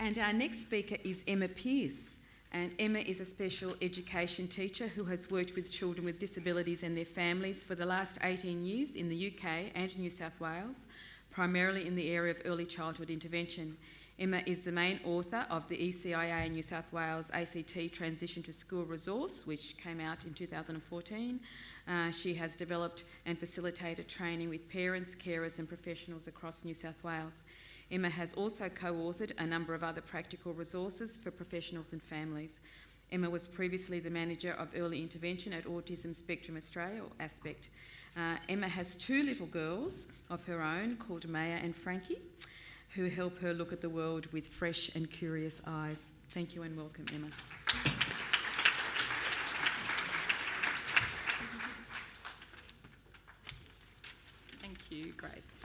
And our next speaker is Emma Pearce. And Emma is a special education teacher who has worked with children with disabilities and their families for the last 18 years in the UK and New South Wales, primarily in the area of early childhood intervention. Emma is the main author of the ECIA New South Wales ACT Transition to School Resource, which came out in 2014. She has developed and facilitated training with parents, carers and professionals across New South Wales. Emma has also co-authored a number of other practical resources for professionals and families. Emma was previously the manager of early intervention at Autism Spectrum Australia, or ASPECT. Emma has two little girls of her own called Maya and Frankie, who help her look at the world with fresh and curious eyes. Thank you and welcome, Emma. Thank you, Grace.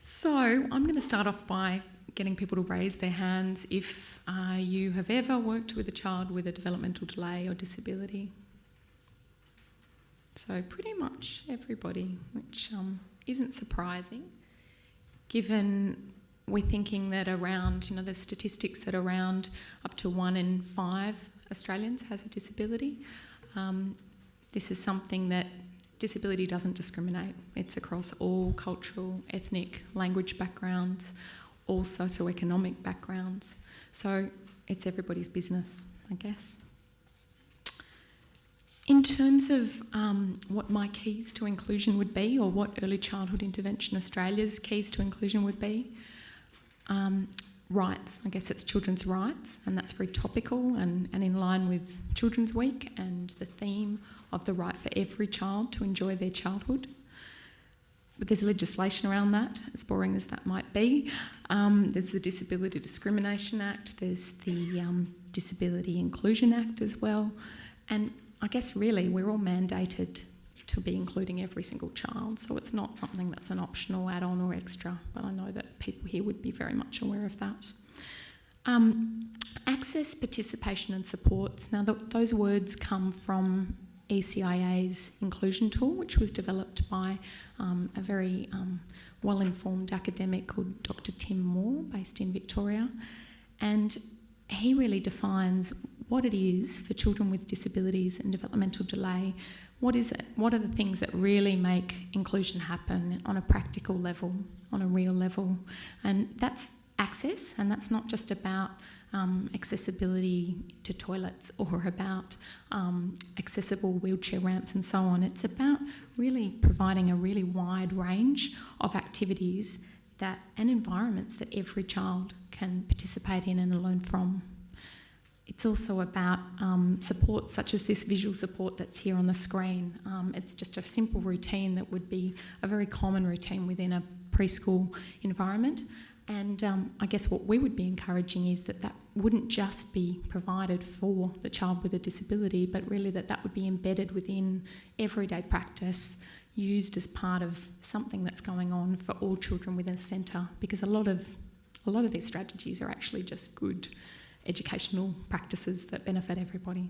So I'm going to start off by getting people to raise their hands if you have ever worked with a child with a developmental delay or disability. So pretty much everybody, which isn't surprising, given we're thinking that around, the statistics that around up to 1 in 5 Australians has a disability. This is something that disability doesn't discriminate. It's across all cultural, ethnic, language backgrounds, all socioeconomic backgrounds. So it's everybody's business, I guess. In terms of what my keys to inclusion would be, or what Early Childhood Intervention Australia's keys to inclusion would be, rights. I guess it's children's rights, and that's very topical and in line with Children's Week and the theme of the right for every child to enjoy their childhood. But there's legislation around that, as boring as that might be. There's the Disability Discrimination Act, there's the Disability Inclusion Act as well, and I guess really we're all mandated to be including every single child, so it's not something that's an optional add-on or extra, but I know that people here would be very much aware of that. Access, participation and supports. Now those words come from ECIA's inclusion tool, which was developed by a very well-informed academic called Dr. Tim Moore, based in Victoria, and he really defines what it is for children with disabilities and developmental delay. What is it? What are the things that really make inclusion happen on a practical level, on a real level? And that's access, and that's not just about accessibility to toilets or about accessible wheelchair ramps and so on. It's about really providing a really wide range of activities and environments that every child can participate in and learn from. It's also about support such as this visual support that's here on the screen. It's just a simple routine that would be a very common routine within a preschool environment. And I guess what we would be encouraging is that wouldn't just be provided for the child with a disability, but really that would be embedded within everyday practice, used as part of something that's going on for all children within a centre, because a lot of these strategies are actually just good educational practices that benefit everybody.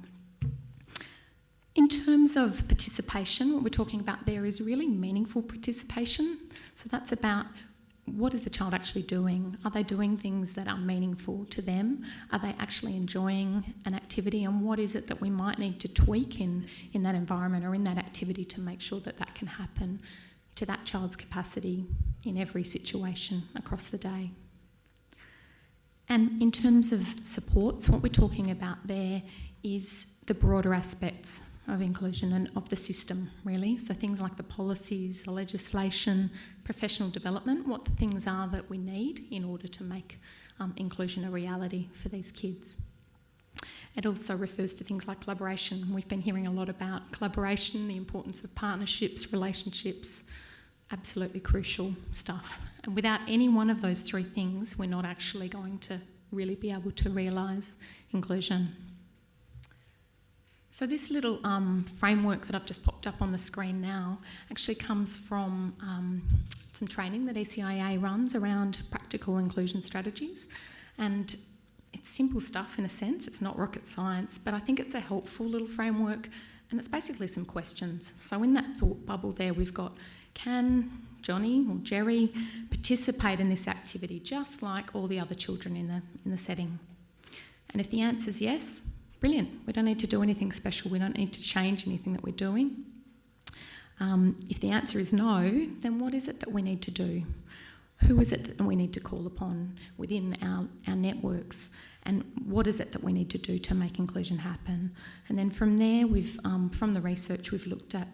In terms of participation, what we're talking about there is really meaningful participation. So that's about, what is the child actually doing? Are they doing things that are meaningful to them? Are they actually enjoying an activity? And what is it that we might need to tweak in that environment or in that activity to make sure that can happen to that child's capacity in every situation across the day? And in terms of supports, what we're talking about there is the broader aspects of inclusion and of the system, really. So things like the policies, the legislation, professional development, what the things are that we need in order to make inclusion a reality for these kids. It also refers to things like collaboration. We've been hearing a lot about collaboration, the importance of partnerships, relationships, absolutely crucial stuff. And without any one of those three things, we're not actually going to really be able to realise inclusion. So this little framework that I've just popped up on the screen now actually comes from some training that ECIA runs around practical inclusion strategies. And it's simple stuff in a sense, it's not rocket science, but I think it's a helpful little framework, and it's basically some questions. So in that thought bubble there, we've got, can Johnny or Jerry participate in this activity just like all the other children in the setting? And if the answer is yes, brilliant. We don't need to do anything special. We don't need to change anything that we're doing. If the answer is no, then what is it that we need to do? Who is it that we need to call upon within our networks? And what is it that we need to do to make inclusion happen? And then from there, from the research, we've looked at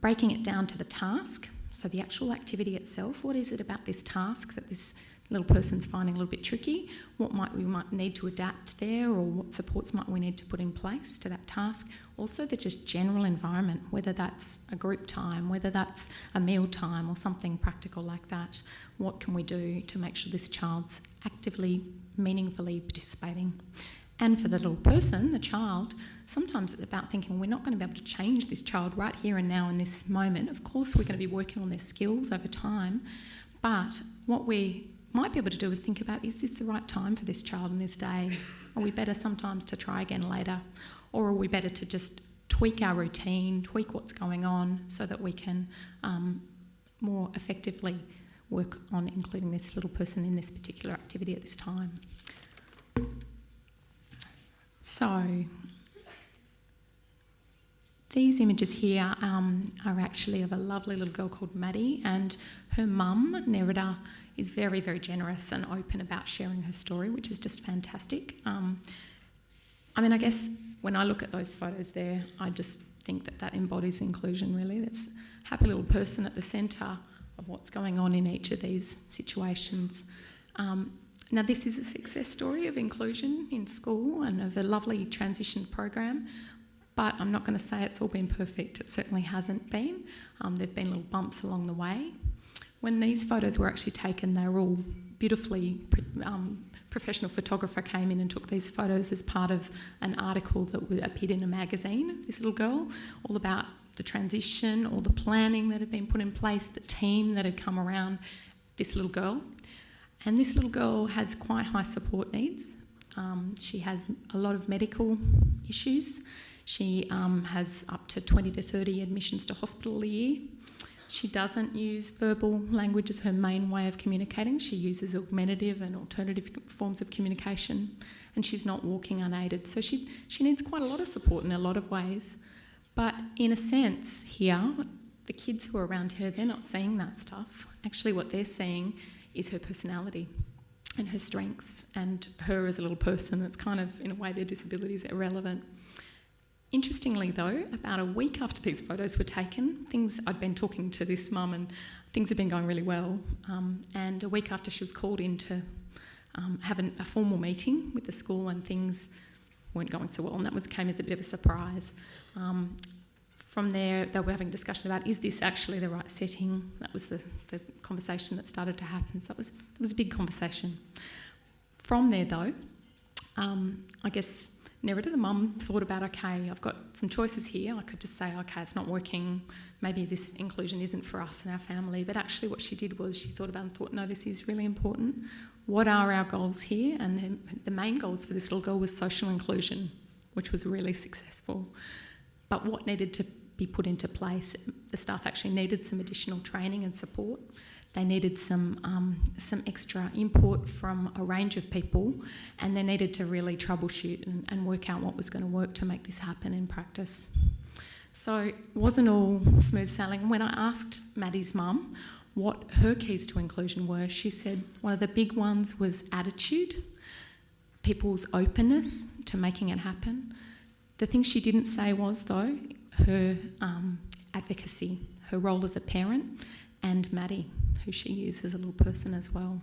breaking it down to the task. So the actual activity itself, what is it about this task that this little person's finding a little bit tricky? What we might need to adapt there, or what supports might we need to put in place to that task? Also the just general environment, whether that's a group time, whether that's a meal time or something practical like that. What can we do to make sure this child's actively, meaningfully participating? And for the little person, the child, sometimes it's about thinking we're not going to be able to change this child right here and now in this moment. Of course, we're going to be working on their skills over time, but what we might be able to do is think about, is this the right time for this child in this day? Are we better sometimes to try again later? Or are we better to just tweak our routine, tweak what's going on so that we can more effectively work on including this little person in this particular activity at this time? So these images here are actually of a lovely little girl called Maddie, and her mum, Nerida, is very, very generous and open about sharing her story, which is just fantastic. I guess when I look at those photos there, I just think that embodies inclusion, really. It's a happy little person at the centre of what's going on in each of these situations. Now, this is a success story of inclusion in school and of a lovely transition program, but I'm not going to say it's all been perfect. It certainly hasn't been. There have been little bumps along the way. When these photos were actually taken, they were all beautifully, professional photographer came in and took these photos as part of an article that appeared in a magazine of this little girl, all about the transition, all the planning that had been put in place, the team that had come around this little girl. And this little girl has quite high support needs. She has a lot of medical issues. She has up to 20 to 30 admissions to hospital a year. She doesn't use verbal language as her main way of communicating. She uses augmentative and alternative forms of communication, and she's not walking unaided. So she needs quite a lot of support in a lot of ways. But in a sense here, the kids who are around her, they're not seeing that stuff. Actually, what they're seeing is her personality and her strengths and her as a little person. It's kind of, in a way, their disability is irrelevant. Interestingly though, about a week after these photos were taken, I'd been talking to this mum and things had been going really well, and a week after she was called in to have a formal meeting with the school, and things weren't going so well, and that came as a bit of a surprise. From there, they were having a discussion about, is this actually the right setting? That was the conversation that started to happen. So it was a big conversation. From there, though, I guess Nerida, the mum, thought about, okay, I've got some choices here. I could just say, okay, it's not working. Maybe this inclusion isn't for us and our family. But actually what she did was she thought about it and thought, no, this is really important. What are our goals here? And the main goals for this little girl was social inclusion, which was really successful. But what needed to be put into place, the staff actually needed some additional training and support. They needed some extra input from a range of people, and they needed to really troubleshoot and work out what was going to work to make this happen in practice. So it wasn't all smooth sailing. When I asked Maddie's mum what her keys to inclusion were, she said one of the big ones was attitude, people's openness to making it happen. The thing she didn't say was, though, her advocacy, her role as a parent, and Maddie, who she is as a little person as well.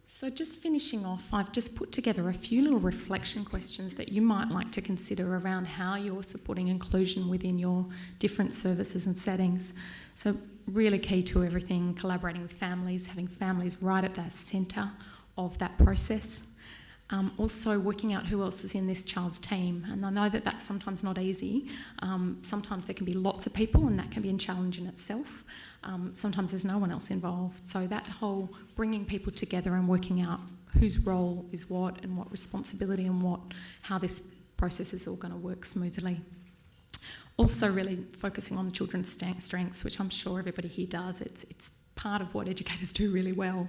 So just finishing off, I've just put together a few little reflection questions that you might like to consider around how you're supporting inclusion within your different services and settings. So really key to everything, collaborating with families, having families right at the centre of that process. Also working out who else is in this child's team, and I know that that's sometimes not easy. Sometimes there can be lots of people and that can be a challenge in itself. Sometimes there's no one else involved, so that whole bringing people together and working out whose role is what and what responsibility and how this process is all going to work smoothly. Also really focusing on children's strengths, which I'm sure everybody here does. It's part of what educators do really well,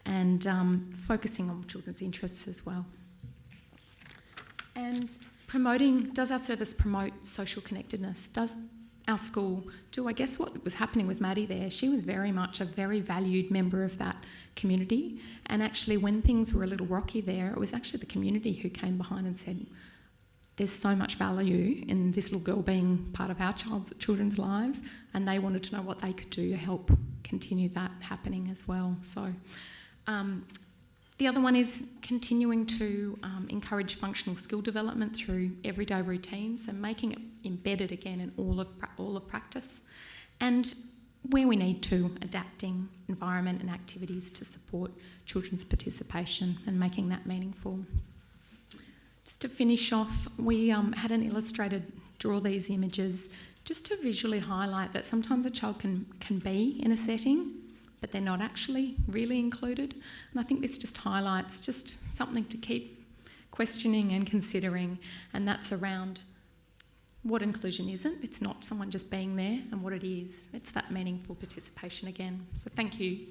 and focusing on children's interests as well. And does our service promote social connectedness? Does our school do, I guess what was happening with Maddie there, she was very much a very valued member of that community, and actually when things were a little rocky there, it was actually the community who came behind and said, there's so much value in this little girl being part of our children's lives, and they wanted to know what they could do to help continue that happening as well. So the other one is continuing to encourage functional skill development through everyday routines and making it embedded again in all of practice, and where we need to, adapting environment and activities to support children's participation and making that meaningful. Just to finish off, we had an illustrator draw these images just to visually highlight that sometimes a child can be in a setting, but they're not actually really included. And I think this just highlights just something to keep questioning and considering, and that's around what inclusion isn't. It's not someone just being there, and what it is. It's that meaningful participation again. So thank you.